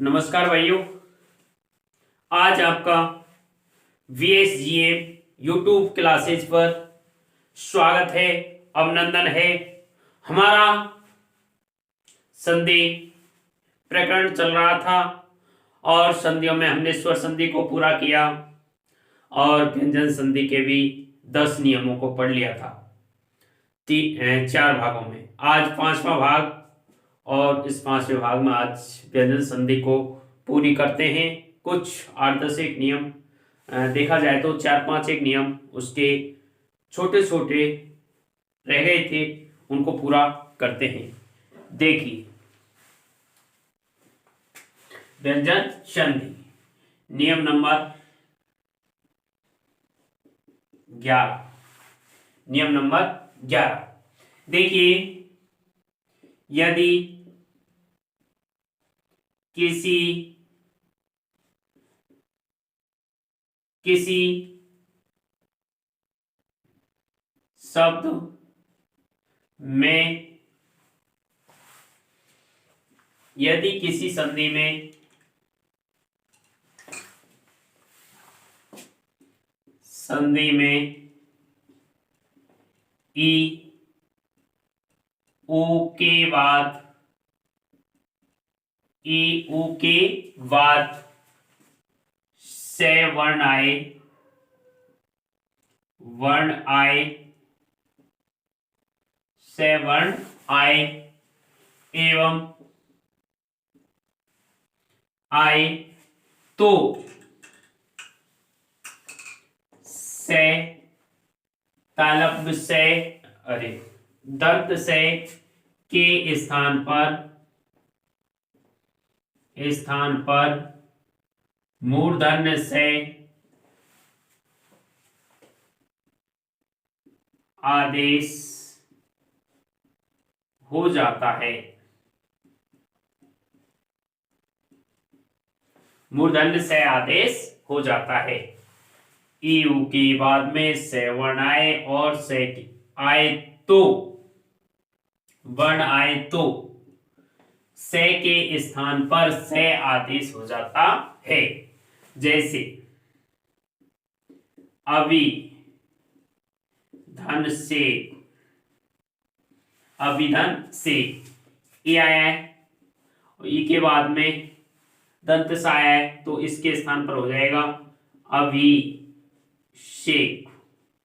नमस्कार भाइयों। आज आपका VSGM यूट्यूब क्लासेज पर स्वागत है, अभिनंदन है। हमारा संधि प्रकरण चल रहा था और संधियों में हमने स्वर संधि को पूरा किया और व्यंजन संधि के भी 10 नियमों को पढ़ लिया था 4 भागों में। आज 5वां भाग और इस 5वें भाग में आज व्यंजन संधि को पूरी करते हैं। कुछ 8-10 एक नियम देखा जाए तो 4-5 एक नियम उसके छोटे छोटे रह गए थे, उनको पूरा करते हैं। देखिए, व्यंजन संधि नियम नंबर 11। नियम नंबर 11 देखिए, यदि किसी शब्द में यदि किसी संधि में ई ऊ के बाद से वर्ण आए एवं आए तो से तालव्य से दंत से के स्थान पर मूर्धन्य से आदेश हो जाता है। मूर्धन्य से आदेश हो जाता है। ई ऊ के बाद में से वर्ण आए और से आए तो वर्ण आए तो से के स्थान पर से आदेश हो जाता है। जैसे अभिधन से ये आया है, ई के बाद में दंत सा आया है तो इसके स्थान पर हो जाएगा अभिषेक।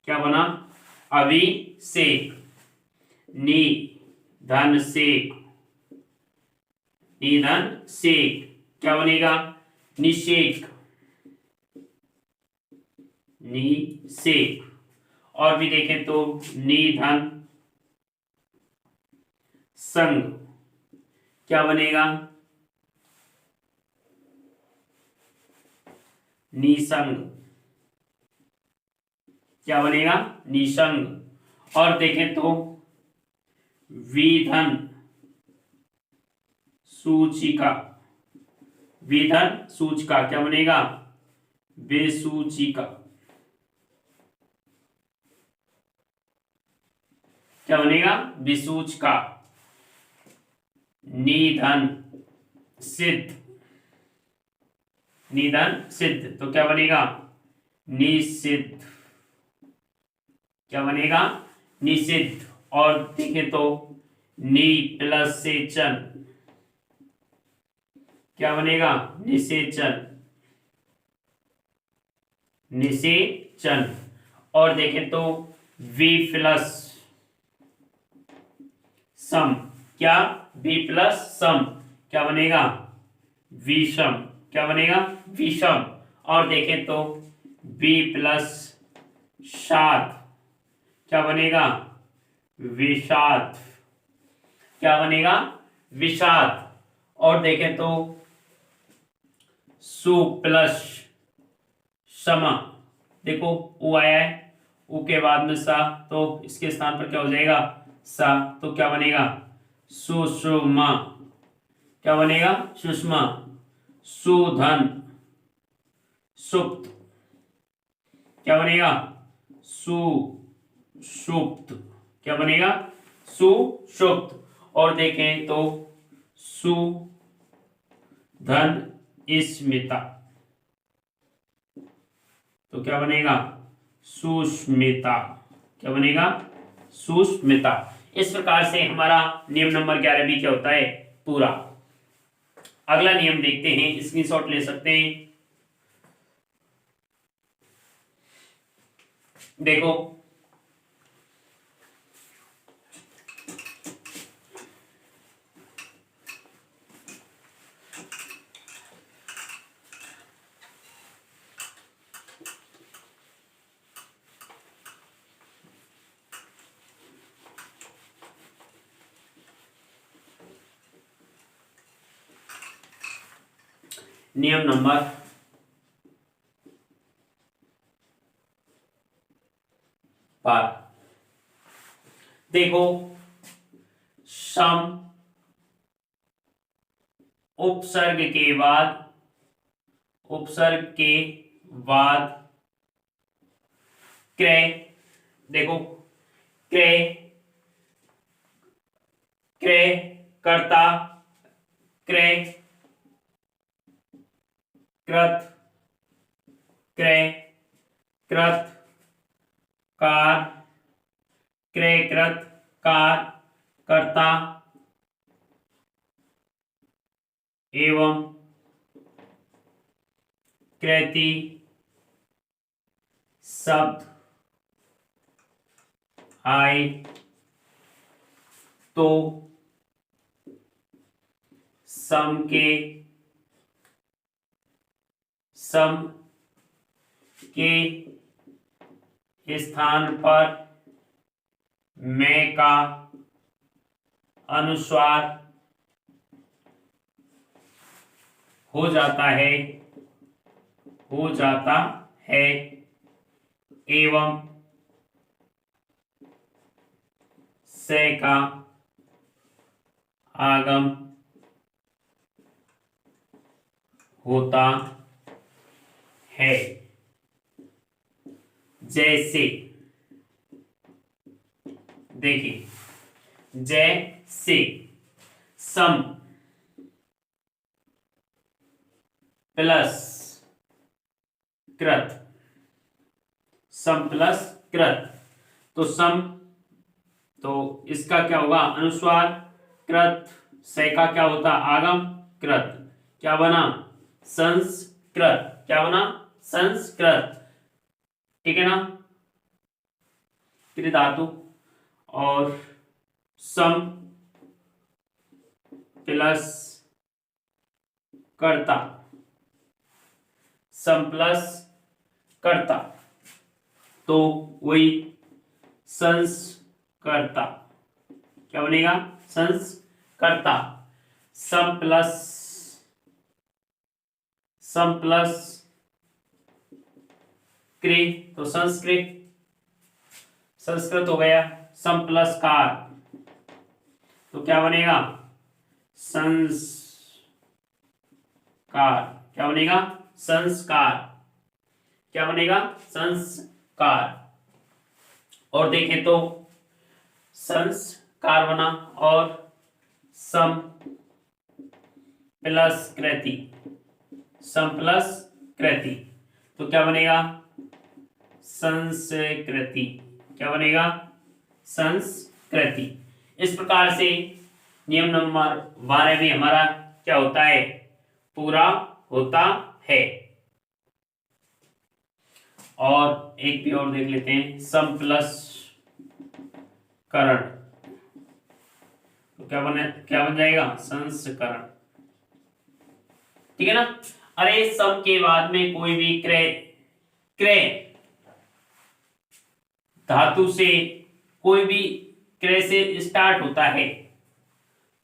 क्या बना? अभिषेक। निधन से क्या बनेगा? निषेक। और भी देखें तो निधन संग क्या बनेगा? निसंग। क्या बनेगा? निसंग। और देखें तो विधन सूचिका क्या बनेगा? बेसूचिका। क्या बनेगा? विसूचिका। निधन सिद्ध तो क्या बनेगा? निषिद्ध। क्या बनेगा? निषिद्ध। और देखें तो नि प्लस से चन क्या बनेगा? निषेचन। और देखें तो वी प्लस सम क्या? वी प्लस सम क्या बनेगा? विषम। क्या बनेगा? विषम। और देखें तो वी प्लस शाद क्या बनेगा? विषाद। क्या बनेगा? विषाद। और देखें तो सु प्लस समा, देखो उ आया है, उ के बाद में सा तो इसके स्थान पर क्या हो जाएगा? सा। तो क्या बनेगा? सुषमा। क्या बनेगा? सुषमा। सुधन सुप्त क्या बनेगा? सुषुप्त। क्या बनेगा? सुषुप्त। और देखें तो धन स्मिता, तो क्या बनेगा सुष्मिता, क्या बनेगा सुष्मिता। इस प्रकार से हमारा नियम नंबर 11 भी क्या होता है पूरा। अगला नियम देखते हैं, स्क्रीनशॉट ले सकते हैं। देखो नियम नंबर 12, देखो सम उपसर्ग के बाद क्रय, देखो क्रय क्रय कर्ता, क्रय कृत, क्रय कृत कार, क्रय कृत कार कर्ता एवं कृति शब्द आए तो सम के स्थान पर मैं का अनुस्वार हो जाता है एवं से का आगम होता है। जैसे देखिए, जैसे सम प्लस कृत, सम प्लस कृत, तो सम, तो इसका क्या होगा अनुस्वार, कृत से का क्या होता आगम, कृत क्या बना संस्कृत, क्या बना संस्कृत, ठीक है ना, कृत धातु। और सम प्लस कर्ता, सम प्लस कर्ता, तो वही संस्कर्ता, क्या बनेगा संस्कर्ता। सम प्लस क्रि, तो संस्कृत संस्कृत हो गया। सम प्लस कार, तो क्या बनेगा संस्कार, क्या बनेगा संस्कार, क्या बनेगा संस्कार। और देखें तो संस्कार बना, और सम प्लस कृति, सम प्लस कृति, तो क्या बनेगा संस्कृति, क्या बनेगा संस्कृति। इस प्रकार से नियम नंबर 12 में हमारा क्या होता है पूरा होता है। और एक भी और देख लेते हैं, सम प्लस करण, तो क्या बन जाएगा संस्करण, ठीक है ना। अरे सम के बाद में कोई भी क्रय धातु से कोई भी क्रय से स्टार्ट होता है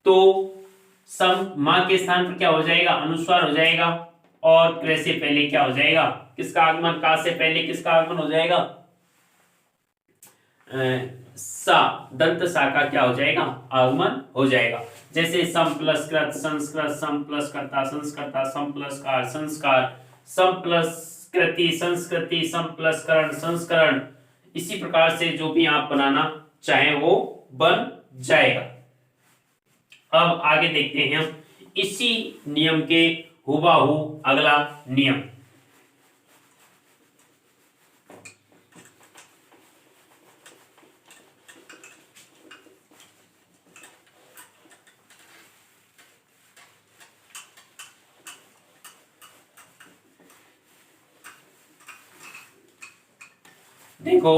तो सम मां के स्थान पर क्या हो जाएगा अनुस्वार हो जाएगा, और क्रय से पहले क्या हो जाएगा किसका आगमन, का से पहले किसका आगमन हो जाएगा सा, दंत सा का क्या हो जाएगा आगमन हो जाएगा। जैसे सम प्लस कृत संस्कृत, सम प्लस कर्ता संस्कर्ता, सम प्लस कार संस्कार, सम प्लस कृति संस्कृति, सम प्लस करण संस्करण। इसी प्रकार से जो भी आप बनाना चाहें वो बन जाएगा। अब आगे देखते हैं हम इसी नियम के हुबहू अगला नियम। देखो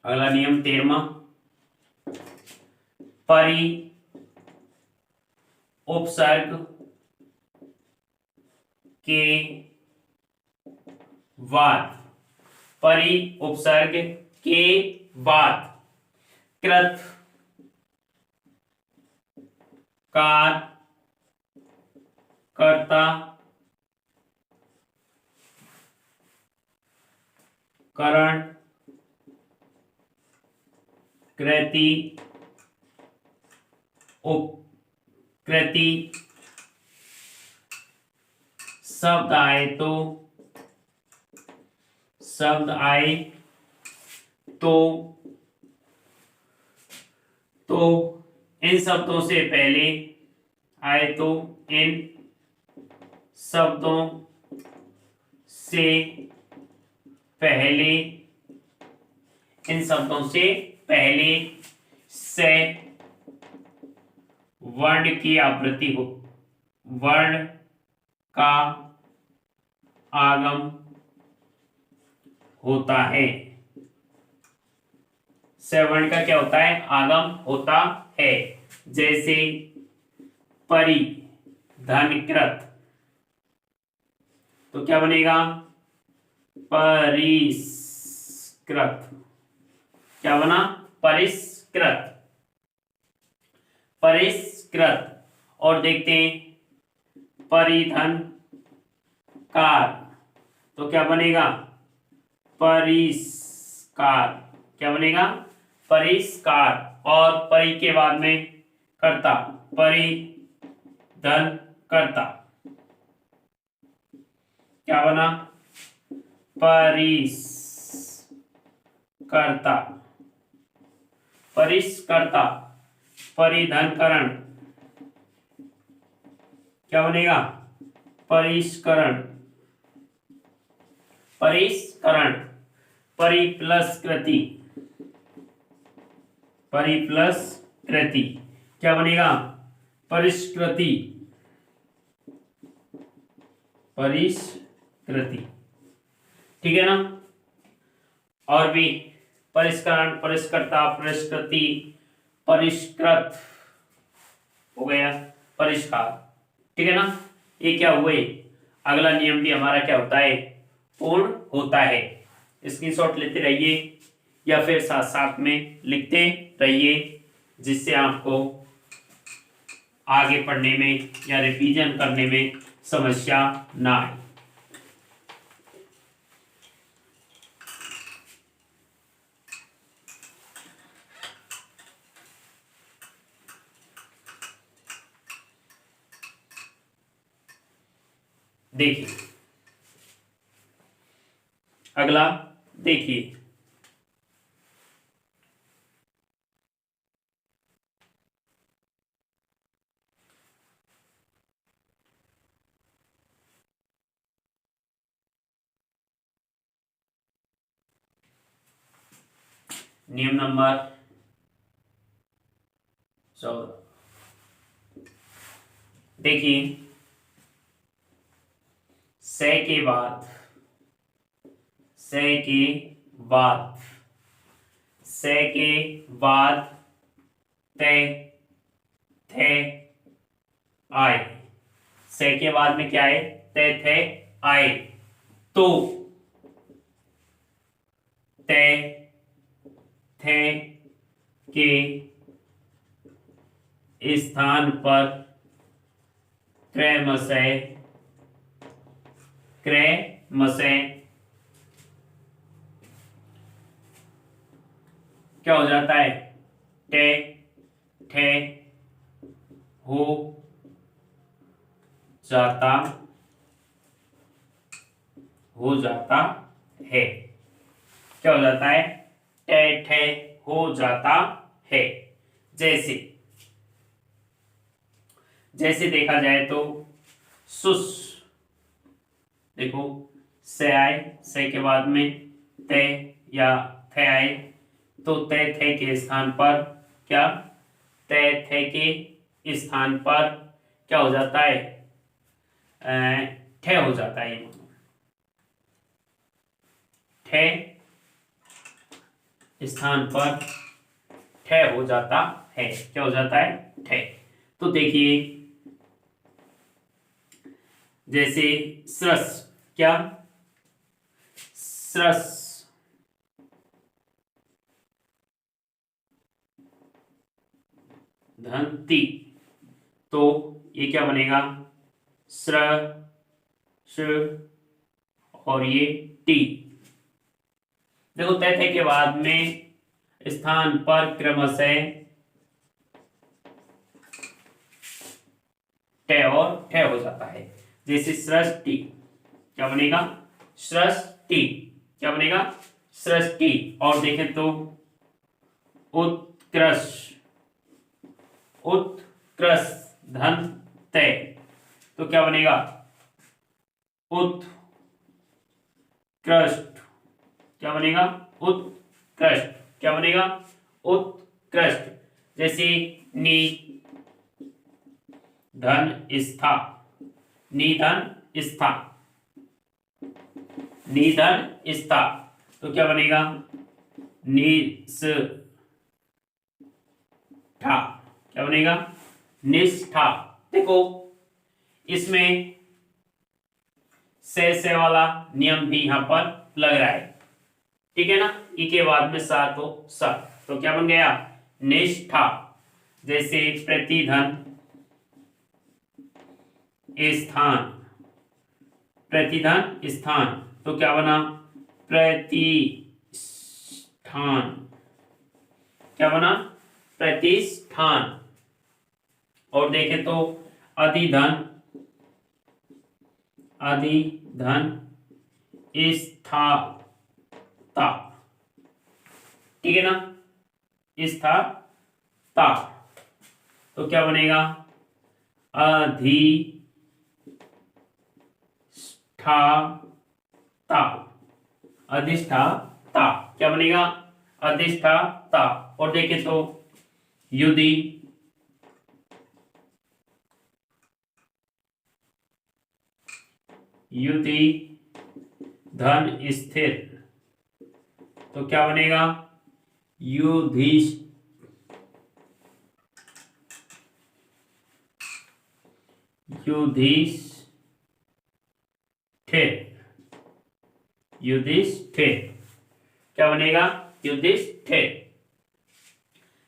अगला नियम 13वां, परि उपसर्ग के बाद, परि उपसर्ग के बाद कृत कार कर्ता करण कृति उपकृति शब्द आए तो, शब्द आए तो इन शब्दों से पहले, आए तो इन शब्दों से पहले, इन शब्दों से पहले से वर्ण की आवृत्ति हो, वर्ण का आगम होता है। से वर्ण का क्या होता है? आगम होता है। जैसे परि धनकृत, तो क्या बनेगा? परिष्कृत। क्या बना? परिष्कृत, परिष्कृत। और देखते हैं परिधन कार, तो क्या बनेगा? परिष्कार। क्या बनेगा? परिष्कार। और परि के बाद में कर्ता, परिधन कर्ता, क्या बना? परिष्कर्ता, परिष्कर्ता। परिधनकरण, क्या बनेगा? परिष्करण, परिष्करण। परि प्लस कृति, परि प्लस कृति, क्या बनेगा? परिष्कृति, परिष्कृति। ठीक है ना? और भी परिष्करण, परिष्कर्ता, परिष्कृति, परिष्कृत हो गया, परिष्कार। ठीक है ना? ये क्या हुए? अगला नियम भी हमारा क्या होता है? पूर्ण होता है। स्क्रीनशॉट लेते रहिए या फिर साथ साथ में लिखते रहिए, जिससे आपको आगे पढ़ने में या रिवीजन करने में समस्या ना आए। देखिए अगला, देखिए नियम नंबर 14। देखिए से के बाद, से के बाद, से के बाद ते थे आए। से के बाद में क्या है? ते थे आए। तो ते थे के स्थान पर क्रमशः, क्रमशः क्या हो जाता है? टे ठे हो जाता, हो जाता है। क्या हो जाता है? टे ठे हो जाता है। जैसे जैसे देखा जाए तो सुस, देखो से आए, से के बाद में ते या थे आए, तो ते थे के स्थान पर क्या, ते थे के स्थान पर क्या हो जाता है, ठे हो जाता है। ये ठे स्थान पर ठे हो जाता है, क्या हो जाता है, ठे। तो देखिए जैसे सरस, क्या, सरस, धनती, तो ये क्या बनेगा, स्र, श और ये टी। देखो तय के बाद में स्थान पर क्रमशः टे और ठे हो जाता है। जैसे सृष्टि, क्या बनेगा, सृष्टि, क्या बनेगा, सृष्टि। और देखें तो उत्कृष्ट, उत्कृष्ट धन तय, तो क्या बनेगा, उत्कृष्ट, क्या बनेगा, उत्कृष्ट, क्या बनेगा, उत्कृष्ट। जैसे नी धन स्था, निधन स्था, निधन स्था, तो क्या बनेगा, निष्ठा, क्या बनेगा, निष्ठा। देखो इसमें से वाला नियम भी यहां पर लग रहा है, ठीक है ना। ई के बाद में सा तो स, तो क्या बन गया, निष्ठा। जैसे प्रतिधन स्थान, प्रतिधन स्थान, तो क्या बना, प्रतिष्ठान, क्या बना, प्रतिष्ठान। और देखें तो अधिधन, अधिधन स्थाता, ठीक है ना, स्थाता, तो क्या बनेगा, अधिष्ठाता, अधिष्ठाता, क्या बनेगा, अधिष्ठाता। और देखें तो युधि, युधि धन स्थिर, तो क्या बनेगा, युधिष्ठिर, युधिष्ठिर, क्या बनेगा, युधिष्ठिर,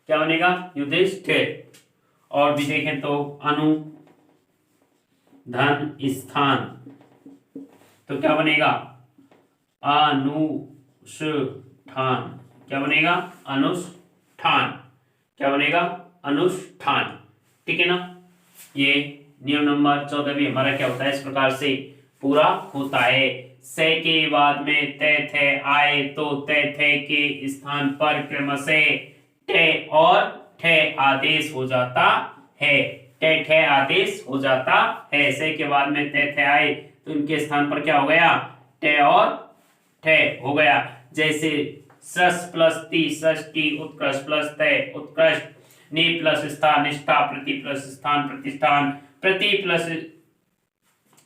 क्या बनेगा, युधिष्ठिर। और भी देखें तो अनु धन स्थान, तो क्या बनेगा, अनुष्ठान, क्या बनेगा, अनुष्ठान, क्या बनेगा, अनुष्ठान, ठीक है ना। ये नियम नंबर 14 भी हमारा क्या होता है, इस प्रकार से पूरा होता है। से के बाद में ते थे आए, तो ते थे के स्थान पर क्रमशः टे और ठे आदेश हो जाता है, टे ठे आदेश हो जाता है। से के बाद में ते थे आए, तो इनके स्थान पर क्या हो गया, टे और ठे हो गया। जैसे सस प्लस ती, षष्टि, उत्कृष्ट प्लस तय, उत्कृष्ट, नि प्लस स्था, निष्ठा, प्रति प्लस स्थान, प्रतिष्ठान, प्रति प्लस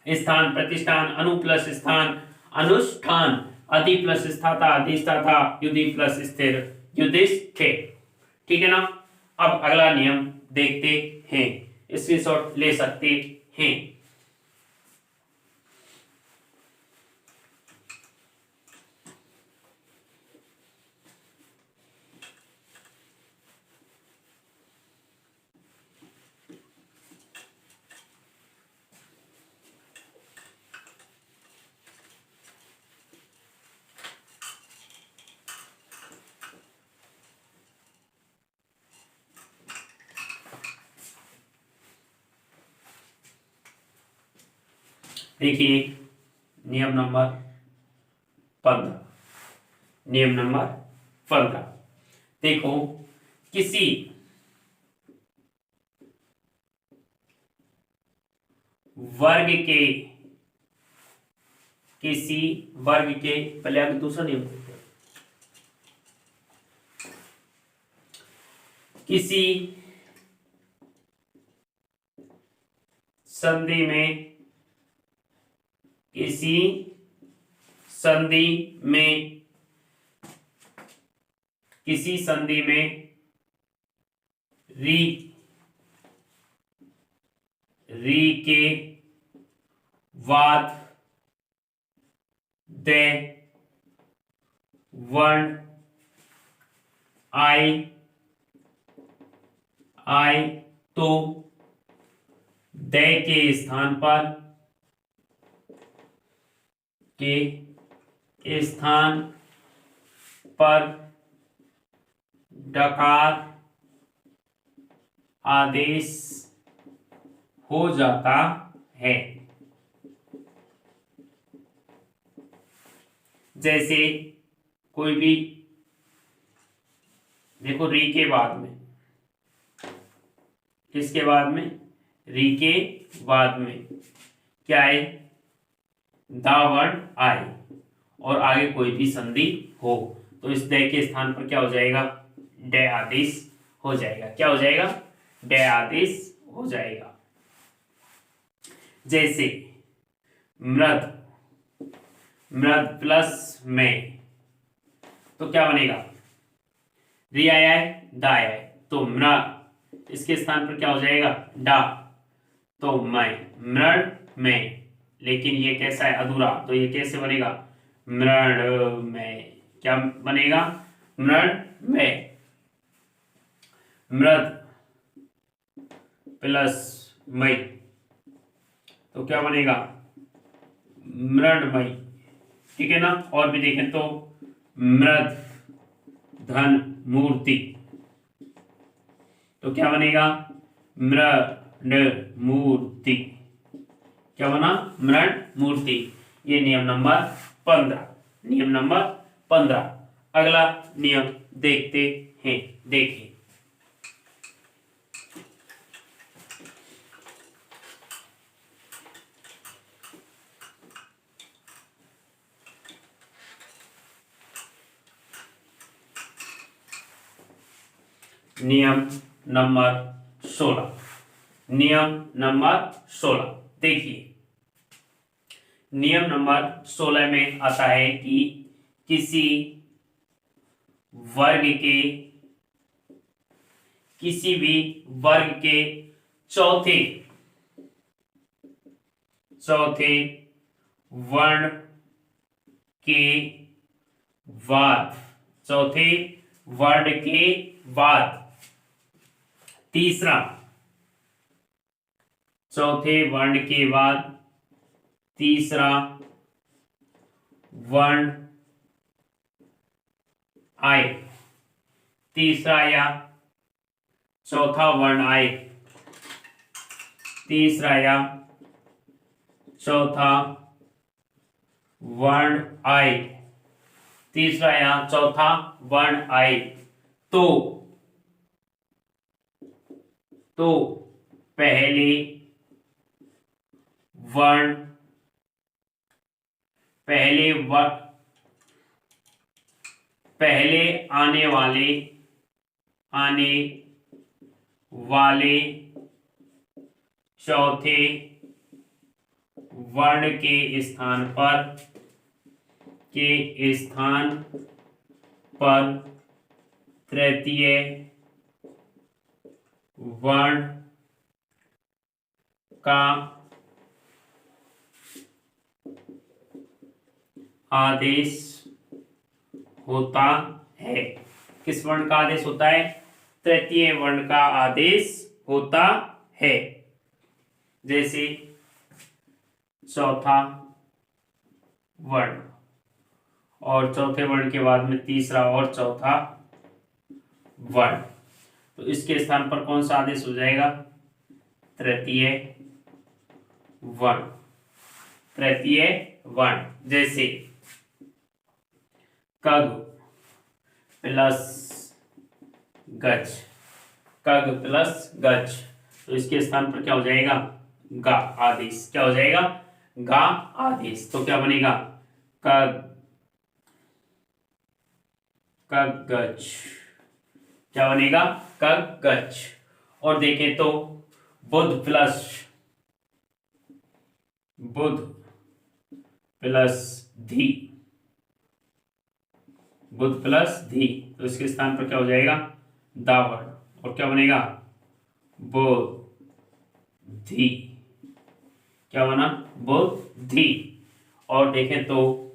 स्थान, प्रतिष्ठान, अनु प्लस स्थान, अनुष्ठान, अधि प्लस स्थाता, अधिष्ठाता, युधि प्लस स्थिर, युधिष्ठिर, ठीक है ना। अब अगला नियम देखते हैं, स्क्रीनशॉट ले सकते हैं। देखिए नियम नंबर 15, नियम नंबर 15, देखो किसी वर्ग के किसी वर्ग के, पहले आगे दूसरा नियम, किसी संधि में, किसी संधि में, किसी संधि में री के बाद दे वर्ण आई तो दे के स्थान पर डकार आदेश हो जाता है। जैसे कोई भी, देखो री के बाद में, किसके बाद में, री के बाद में क्या है, दा वर्ण आए और आगे कोई भी संधि हो तो इस दे के स्थान पर क्या हो जाएगा, डे आदेश हो जाएगा। क्या हो जाएगा, डे आदेश हो जाएगा। जैसे मृद, मृद प्लस में, तो क्या बनेगा, री आया है, दा आया है, तो मृ, इसके स्थान पर क्या हो जाएगा, डा, तो मैं, मृड में, लेकिन ये कैसा है, अधूरा, तो ये कैसे बनेगा, मृड में, क्या बनेगा, मृड में। मृद प्लस मई, तो क्या बनेगा, मृडमयी, ठीक है ना। और भी देखें तो मृद धन मूर्ति, तो क्या बनेगा, मृड मूर्ति, क्या बना, मृड मूर्ति। ये नियम नंबर 15, नियम नंबर 15। अगला नियम देखते हैं, देखिए नियम नंबर 16, नियम नंबर 16 देखिए, नियम नंबर 16 में आता है कि किसी वर्ग के, किसी भी वर्ग के चौथे वर्ण के बाद, चौथे वर्ण के बाद तीसरा, चौथे वर्ण के बाद तीसरा वर्ण आए, तीसरा या चौथा वर्ण आए, तीसरा या चौथा वर्ण आए, तीसरा या चौथा वर्ण आए, तो पहले वर्ण, पहले आने वाले चौथे वर्ण के स्थान पर तृतीय वर्ण का आदेश होता है। किस वर्ण का आदेश होता है, तृतीय वर्ण का आदेश होता है। जैसे चौथा वर्ण और चौथे वर्ण के बाद में तीसरा और चौथा वर्ण, तो इसके स्थान पर कौन सा आदेश हो जाएगा, तृतीय वर्ण, तृतीय वर्ण। जैसे कग प्लस गज, कग प्लस गज, तो इसके स्थान पर क्या हो जाएगा, गा आदेश, क्या हो जाएगा, गा आदेश। तो क्या बनेगा, क कगज, क्या बनेगा, कगज। और देखें तो बुध प्लस धी, बुध प्लस धी, तो इसके स्थान पर क्या हो जाएगा, दावड़। और क्या बनेगा, बुद्धि, क्या बना, बुद्धि। और देखें तो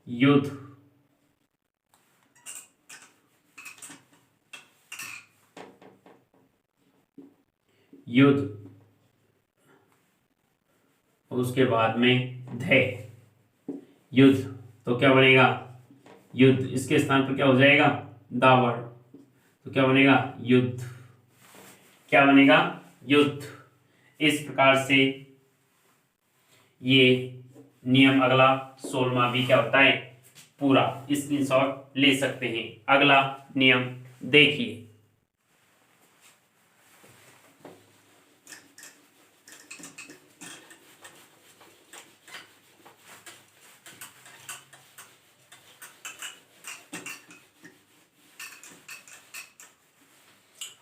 युद्ध, उसके बाद में धय, युद्ध, तो क्या बनेगा, युद्ध। इसके स्थान पर क्या हो जाएगा, दावड़, तो क्या बनेगा, युद्ध, क्या बनेगा, युद्ध। इस प्रकार से ये नियम अगला 16वां भी क्या होता है, पूरा। स्क्रीनशॉट ले सकते हैं। अगला नियम देखिए,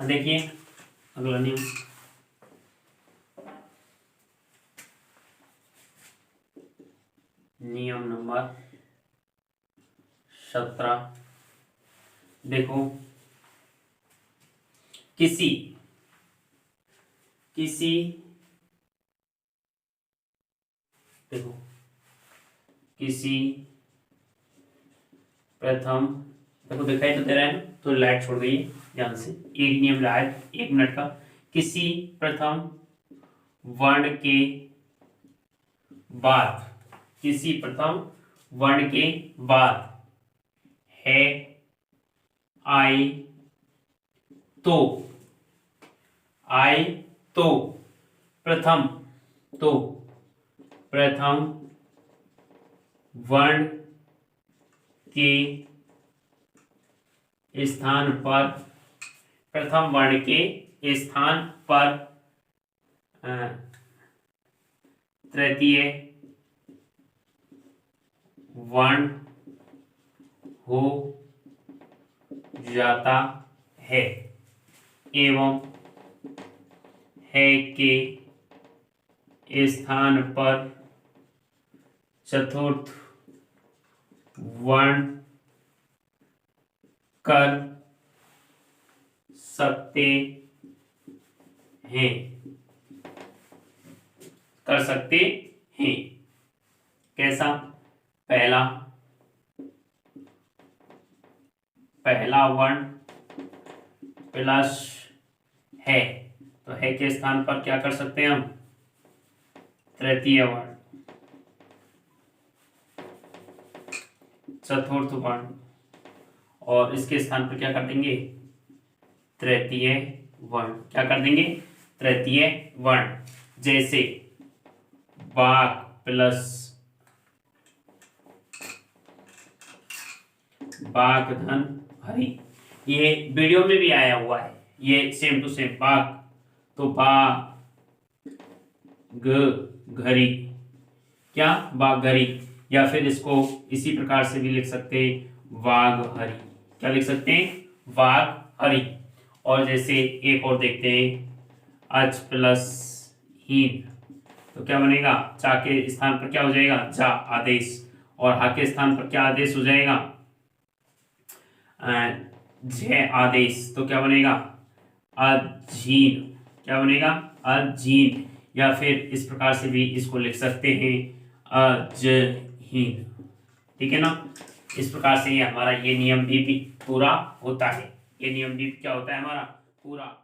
देखिए अगला नियम, नियम नंबर 17। देखो, किसी देखो किसी प्रथम, देखो दिखाई तो दे रहा है ना, तो लाइट छोड़ गई है ध्यान से। एक नियम रहा है 1 मिनट का। किसी प्रथम वर्ण के बाद, किसी प्रथम वर्ण के बाद है आई तो, आई तो प्रथम, तो प्रथम वर्ण के स्थान पर, प्रथम वर्ण के स्थान पर तृतीय वर्ण हो जाता है, एवं है के स्थान पर चतुर्थ वर्ण कर सकते हैं, कर सकते हैं। कैसा, पहला वर्ण प्लस है, तो है के स्थान पर क्या कर सकते हैं हम, तृतीय वर्ण, चतुर्थ वर्ण, और इसके स्थान पर क्या कर देंगे, तृतीय वर्ण, क्या कर देंगे, तृतीय वर्ण। जैसे बाघ प्लस बाघधन हरि, ये वीडियो में भी आया हुआ है, ये सेम टू सेम। बाघ तो बाघ घरी, क्या, बाघरी, या फिर इसको इसी प्रकार से भी लिख सकते हैं वाघ हरि, क्या लिख सकते हैं, वाघ हरि। और जैसे एक और देखते हैं अच प्लस हीन, तो क्या बनेगा, चा के स्थान पर क्या हो जाएगा, जा आदेश, और हा के स्थान पर क्या आदेश हो जाएगा, झ आदेश, तो क्या बनेगा, अजीन, क्या बनेगा, अजीन। या फिर इस प्रकार से भी इसको लिख सकते हैं अजहीन, ठीक है ना। इस प्रकार से ये हमारा ये नियम भी पूरा होता है, ये नियम भी क्या होता है हमारा पूरा।